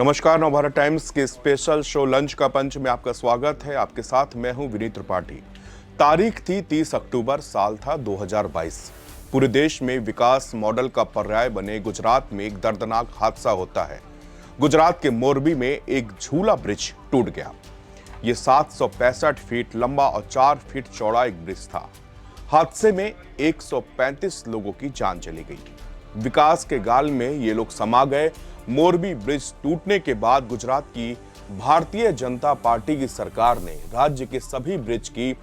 नमस्कार, नवभारत टाइम्स के special show lunch का पंच में आपका स्वागत है। आपके साथ मैं हूं विनीत त्रिपाठी। तारीख थी 30 अक्टूबर, साल था 2022। पूरे देश में विकास मॉडल का पर्याय बने गुजरात में एक दर्दनाक हादसा होता है। गुजरात के मोरबी में एक झूला ब्रिज टूट गया। ये 765 फीट लंबा और 4 फीट चौड़ा एक ब्रिज था। हादसे में 135 लोगों की जान चली गई। विकास के गाल में ये लोग समा गए। मोरबी ब्रिज टूटने के बाद गुजरात की भारतीय जनता पार्टी की सरकार ने राज्य के सभी ब्रिज की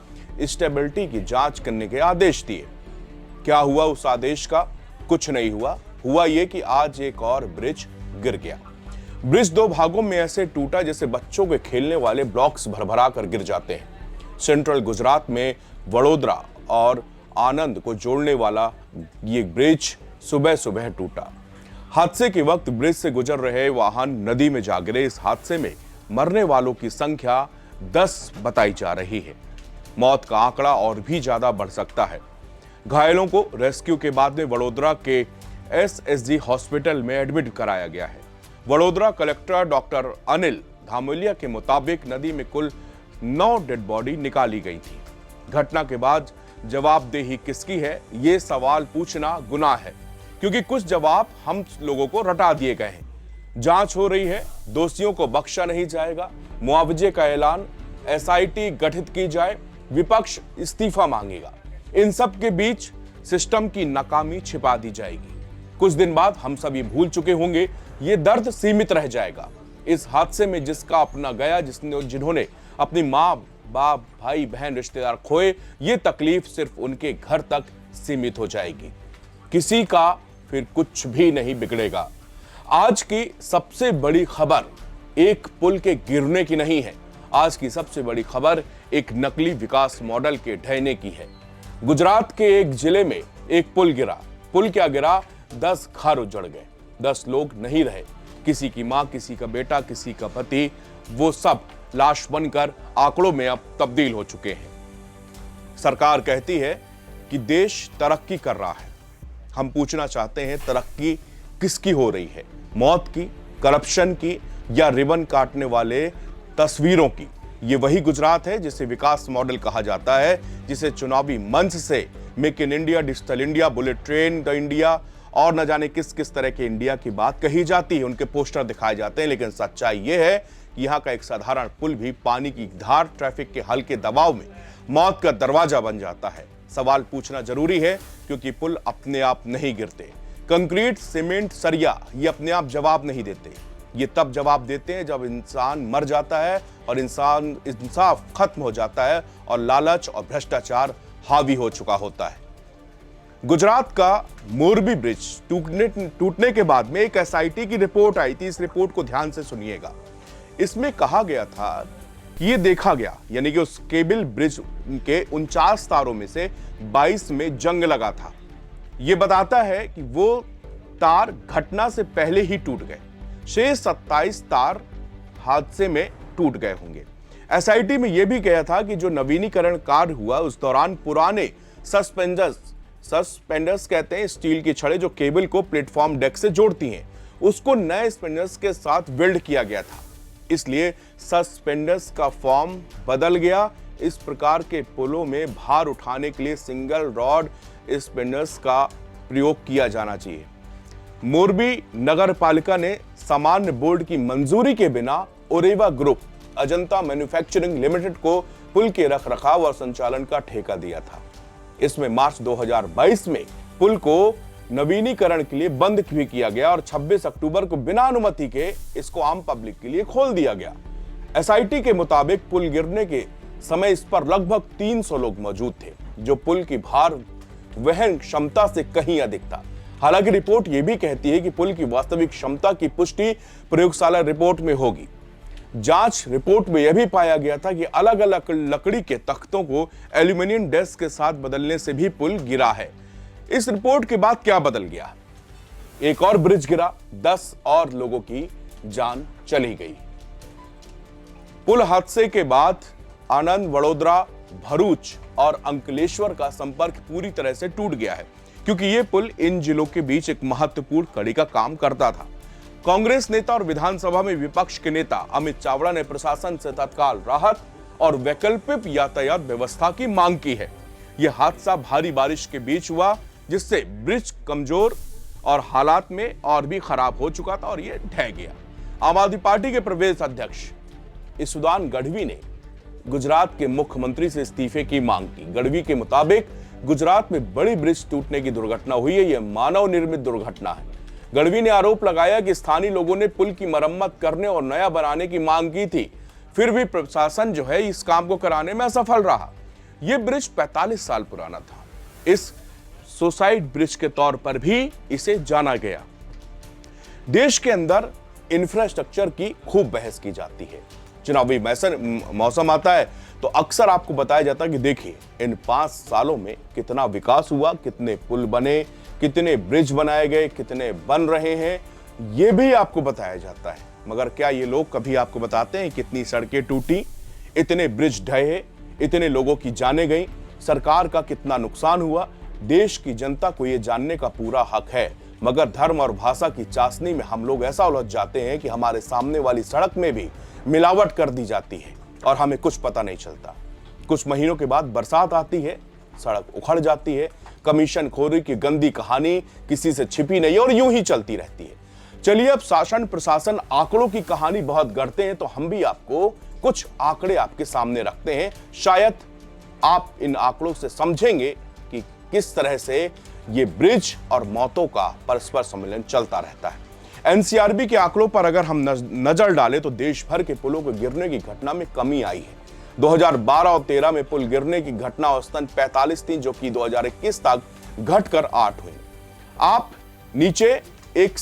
स्टेबिलिटी की जांच करने के आदेश दिए। क्या हुआ उस आदेश का? कुछ नहीं हुआ ये कि आज एक और ब्रिज गिर गया। ब्रिज दो भागों में ऐसे टूटा जैसे बच्चों के खेलने वाले ब्लॉक्स भरभरा कर गिर जाते हैं। सेंट्रल गुजरात में वडोदरा और आणंद को जोड़ने वाला ये ब्रिज सुबह सुबह टूटा। हादसे के वक्त ब्रिज से गुजर रहे वाहन नदी में जा गिरे। इस हादसे में मरने वालों की संख्या 10 बताई जा रही है। मौत का आंकड़ा और भी ज्यादा बढ़ सकता है। घायलों को रेस्क्यू के बाद में वडोदरा के एसएसजी हॉस्पिटल में एडमिट कराया गया है। वडोदरा कलेक्टर डॉक्टर अनिल धामोलिया के मुताबिक नदी में कुल 9 डेड बॉडी निकाली गई थी। घटना के बाद जवाबदेही किसकी है, ये सवाल पूछना गुनाह है, क्योंकि कुछ जवाब हम लोगों को रटा दिए गए हैं। जांच हो रही है, दोषियों को बख्शा नहीं जाएगा। मुआवजे का ऐलान, एसआईटी गठित की जाए, विपक्ष इस्तीफा मांगेगा। इन सब के बीच सिस्टम की नाकामी छिपा दी जाएगी। कुछ दिन बाद हम सब ये भूल चुके होंगे, ये दर्द सीमित रह जाएगा। इस हादसे में जिसका अपना गया, जिन्होंने अपनी माँ बाप भाई बहन रिश्तेदार खोए, ये तकलीफ सिर्फ उनके घर तक सीमित हो जाएगी। किसी का फिर कुछ भी नहीं बिगड़ेगा। आज की सबसे बड़ी खबर एक पुल के गिरने की नहीं है। आज की सबसे बड़ी खबर एक नकली विकास मॉडल के ढहने की है। गुजरात के एक जिले में एक पुल गिरा। पुल क्या गिरा? 10 घर उजड़ गए। 10 लोग नहीं रहे। किसी की मां, किसी का बेटा, किसी का पति, वो सब लाश बनकर आंकड़ों में अब तब्दील हो चुके हैं। सरकार कहती है कि देश तरक्की कर रहा है। हम पूछना चाहते हैं, तरक्की किसकी हो रही है? मौत की, करप्शन की, या रिबन काटने वाले तस्वीरों की? ये वही गुजरात है जिसे विकास मॉडल कहा जाता है, जिसे चुनावी मंच से make in India, digital India, bullet train the India और न जाने किस किस तरह के इंडिया की बात कही जाती है। उनके पोस्टर दिखाए जाते हैं, लेकिन सच्चाई यह है कि यहाँ का एक साधारण पुल भी पानी की धार, ट्रैफिक के हल्के दबाव में मौत का दरवाजा बन जाता है। सवाल पूछना जरूरी है, क्योंकि पुल अपने आप नहीं गिरते। कंक्रीट, सीमेंट, सरिया ये अपने आप जवाब नहीं देते। ये तब जवाब देते हैं जब इंसान मर जाता है और इंसाफ खत्म हो जाता है और लालच और भ्रष्टाचार हावी हो चुका होता है। गुजरात का मोरबी ब्रिज टूटने के बाद में एक एसआईटी की रिपोर्ट आई थी। इस रिपोर्ट को ध्यान से सुनिएगा। इसमें कहा गया था कि ये देखा गया, यानी कि उस केबल ब्रिज के 49 तारों में से 22 में जंग लगा था। ये बताता है कि वो तार घटना से पहले ही टूट गए। शेष 27 तार हादसे में टूट गए होंगे। एसआईटी में यह भी कहा था कि जो नवीनीकरण कार्य हुआ उस दौरान पुराने सस्पेंडर्स कहते हैं, स्टील की छड़ें जो केबल को प्लेटफॉर्म डेक से जोड़ती हैं, उसको नए स्पेंडर्स के साथ वेल्ड किया गया था। इसलिए सस्पेंडर्स का फॉर्म बदल गया। इस प्रकार के पुलों में भार उठाने के लिए सिंगल रॉड स्पेंडर्स का प्रयोग किया जाना चाहिए। मोरबी नगर पालिका ने सामान्य बोर्ड की मंजूरी के बिना Oreva group, Ajanta manufacturing limited को पुल के रखरखाव और संचालन का ठेका दिया था। इसमें मार्च 2022 में पुल को नवीनीकरण के लिए बंद भी किया गया और 26 अक्टूबर को बिना अनुमति के इसको आम पब्लिक के लिए खोल दिया गया। एसआईटी के मुताबिक पुल गिरने के समय इस पर लगभग 300 लोग मौजूद थे, जो पुल की भार वहन क्षमता से कहीं अधिक था। हालांकि रिपोर्ट यह भी कहती है कि पुल की वास्तविक क्षमता की पुष्टि प्रयोगशाला रिपोर्ट में होगी। जांच रिपोर्ट में यह भी पाया गया था कि अलग अलग लकड़ी के तख्तों को एल्यूमिनियम डेस्क के साथ बदलने से भी पुल गिरा है। इस रिपोर्ट के बाद क्या बदल गया? एक और ब्रिज गिरा, 10 और लोगों की जान चली गई। पुल हादसे के बाद आणंद, वडोदरा, भरूच और अंकलेश्वर का संपर्क पूरी तरह से टूट गया है, क्योंकि यह पुल इन जिलों के बीच एक महत्वपूर्ण कड़ी का काम करता था। कांग्रेस नेता और विधानसभा में विपक्ष के नेता अमित चावड़ा ने प्रशासन से तत्काल राहत और वैकल्पिक यातायात व्यवस्था की मांग की है। यह हादसा भारी बारिश के बीच हुआ, जिससे ब्रिज कमजोर और हालात में और भी खराब हो चुका था और यह ढह गया। आम आदमी पार्टी के प्रदेश अध्यक्ष ईसुदान गढ़वी ने गुजरात के मुख्यमंत्री से इस्तीफे की मांग की। गढ़वी के मुताबिक गुजरात में बड़ी ब्रिज टूटने की दुर्घटना हुई है, यह मानव निर्मित दुर्घटना है। गढ़वी ने आरोप लगाया कि स्थानीय लोगों ने पुल की मरम्मत करने और नया बनाने की मांग की थी, फिर भी प्रशासन जो है इस काम को कराने में असफल रहा। यह ब्रिज 45 साल पुराना था। इस सुसाइड ब्रिज के तौर पर भी इसे जाना गया। देश के अंदर इंफ्रास्ट्रक्चर की खूब बहस की जाती है। चुनावी मौसम आता है तो अक्सर आपको बताया जाता है कि देखिए इन 5 सालों में कितना विकास हुआ, कितने पुल बने, कितने ब्रिज बनाए गए, कितने बन रहे हैं, ये भी आपको बताया जाता है। मगर क्या ये लोग कभी आपको बताते हैं कितनी सड़कें टूटी, इतने ब्रिज ढहे, इतने लोगों की जानें गई, सरकार का कितना नुकसान हुआ? देश की जनता को ये जानने का पूरा हक है, मगर धर्म और भाषा की चाशनी में हम लोग ऐसा उलझ जाते हैं कि हमारे सामने वाली सड़क में भी मिलावट कर दी जाती है और हमें कुछ पता नहीं चलता। कुछ महीनों के बाद बरसात आती है, सड़क उखड़ जाती है, कमीशन खोरी की गंदी कहानी किसी से छिपी नहीं और यूं ही चलती रहती है। चलिए अब शासन प्रशासन आंकड़ों की कहानी बहुत गढ़ते हैं, तो हम भी आपको कुछ आंकड़े आपके सामने रखते हैं। शायद आप इन आंकड़ों से समझेंगे कि किस तरह से ये ब्रिज और मौतों का परस्पर सम्मेलन चलता रहता है। एनसीआरबी के आंकड़ों पर अगर हम नजर डालें तो देश भर के पुलों के गिरने की घटना में कमी आई है। 2012 और 13 में पुल गिरने की घटना औसतन 45 थी, जो कि 2021 तक घटकर 8 हुई। आप नीचे एक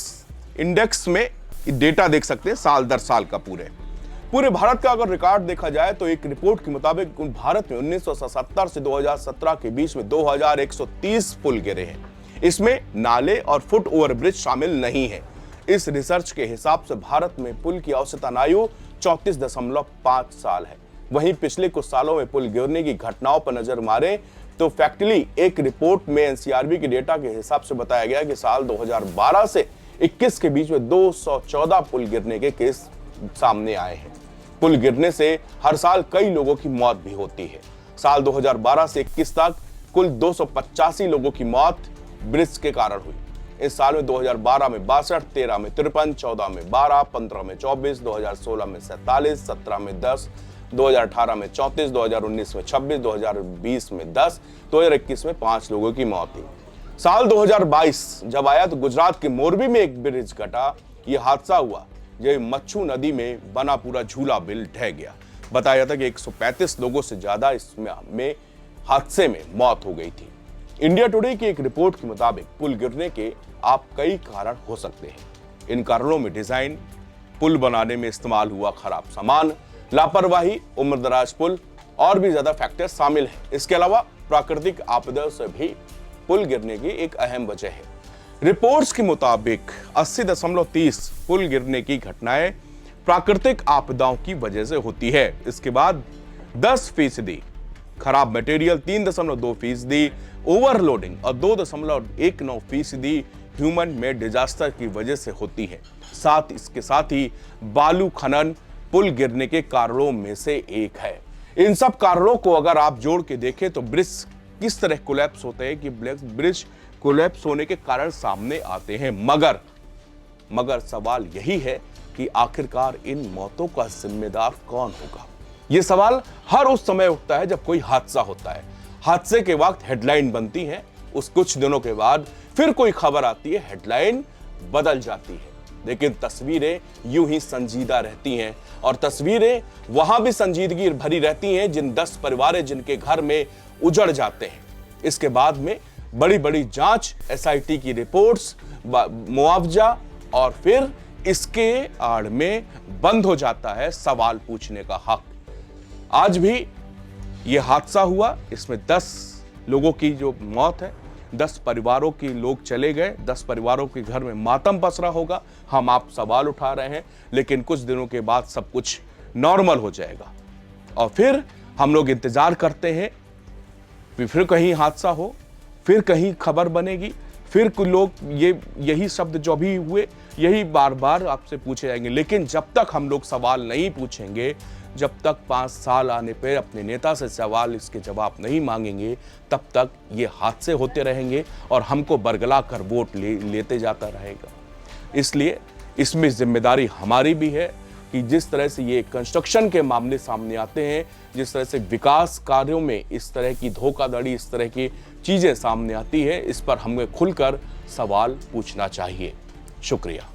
इंडेक्स में डेटा देख सकते हैं साल दर साल का। पूरे भारत का अगर रिकॉर्ड देखा जाए तो एक रिपोर्ट के मुताबिक भारत में 1977 से 2017 के बीच में 2130 पुल गिरे हैं। इसमें नाले और फुट ओवरब्रिज शामिल नहीं है। इस रिसर्च के हिसाब से भारत में पुल की औसतन आयु 34.5 साल है। वहीं पिछले कुछ सालों में पुल गिरने की घटनाओं पर नजर मारे तो फैक्टली एक रिपोर्ट में एनसीआरबी के डेटा के हिसाब से बताया गया कि साल 2012 से 21 के बीच में 214 पुल गिरने के केस सामने आए हैं। पुल गिरने से हर साल कई लोगों की मौत भी होती है। साल 2012 से 21 तक कुल 285 लोगों की मौत ब्रिज के कारण हुई। इस साल में 2012 में 62, 13 में 53, 14 में 12, 15 में 24, 2016 में 47, 17 में 10, 2018 में 34, 2019 में 26, 2020 में 10, 2021 में 5 लोगों की मौत हुई। साल 2022 जब आया तो गुजरात के मोरबी में एक ब्रिज घटा। यह हादसा हुआ जब मच्छू नदी में बना पूरा झूला बिल ढह गया। बताया जाता कि 135 लोगों से ज्यादा इसमें हादसे में मौत हो गई थी। इंडिया टुडे की एक रिपोर्ट के मुताबिक पुल गिरने के आप कई कारण हो सकते हैं। इन कारणों में डिजाइन, पुल बनाने में इस्तेमाल हुआ खराब सामान, लापरवाही, उम्रदराज पुल और भी ज्यादा फैक्टर शामिल हैं। इसके अलावा प्राकृतिक आपदाओं से भी पुल गिरने की एक अहम वजह है। रिपोर्ट्स के मुताबिक 80.30 पुल गिरने की घटनाएं प्राकृतिक आपदाओं की वजह से होती है। इसके बाद 10% खराब मटेरियल, 3.2% ओवरलोडिंग और 2.19% ह्यूमन मेड डिजास्टर की वजह से होती है। इसके साथ ही बालू खनन पुल गिरने के कारणों में से एक है। इन सब कारणों को अगर आप जोड़ के देखें तो ब्रिज किस तरह कोलैप्स होते हैं कि ब्रिज कोलैप्स होने के कारण सामने आते हैं। मगर सवाल यही है कि आखिरकार इन मौतों का जिम्मेदार कौन होगा? यह सवाल हर उस समय उठता है जब कोई हादसा होता है। हादसे के वक्त हेडलाइन बनती है, उस कुछ दिनों के बाद फिर कोई खबर आती है, हेडलाइन बदल जाती है। लेकिन तस्वीरें यूं ही संजीदा रहती हैं और तस्वीरें वहां भी संजीदगी भरी रहती हैं जिन 10 परिवारें जिनके घर में उजड़ जाते हैं। इसके बाद में बड़ी बड़ी जांच, एसआईटी की रिपोर्ट्स, मुआवजा और फिर इसके आड़ में बंद हो जाता है सवाल पूछने का हक। आज भी यह हादसा हुआ, इसमें 10 लोगों की जो मौत है, 10 परिवारों के लोग चले गए, 10 परिवारों के घर में मातम पसरा होगा। हम आप सवाल उठा रहे हैं, लेकिन कुछ दिनों के बाद सब कुछ नॉर्मल हो जाएगा और फिर हम लोग इंतजार करते हैं फिर कहीं हादसा हो, फिर कहीं खबर बनेगी, फिर कुछ लोग यही शब्द जो भी हुए यही बार बार आपसे पूछे जाएंगे। लेकिन जब तक हम लोग सवाल नहीं पूछेंगे, जब तक 5 साल आने पर अपने नेता से सवाल इसके जवाब नहीं मांगेंगे, तब तक ये हादसे होते रहेंगे और हमको बरगला कर वोट लेते जाता रहेगा। इसलिए इसमें जिम्मेदारी हमारी भी है कि जिस तरह से ये कंस्ट्रक्शन के मामले सामने आते हैं, जिस तरह से विकास कार्यों में इस तरह की धोखाधड़ी, इस तरह की चीजें सामने आती है, इस पर हमें खुलकर सवाल पूछना चाहिए। शुक्रिया।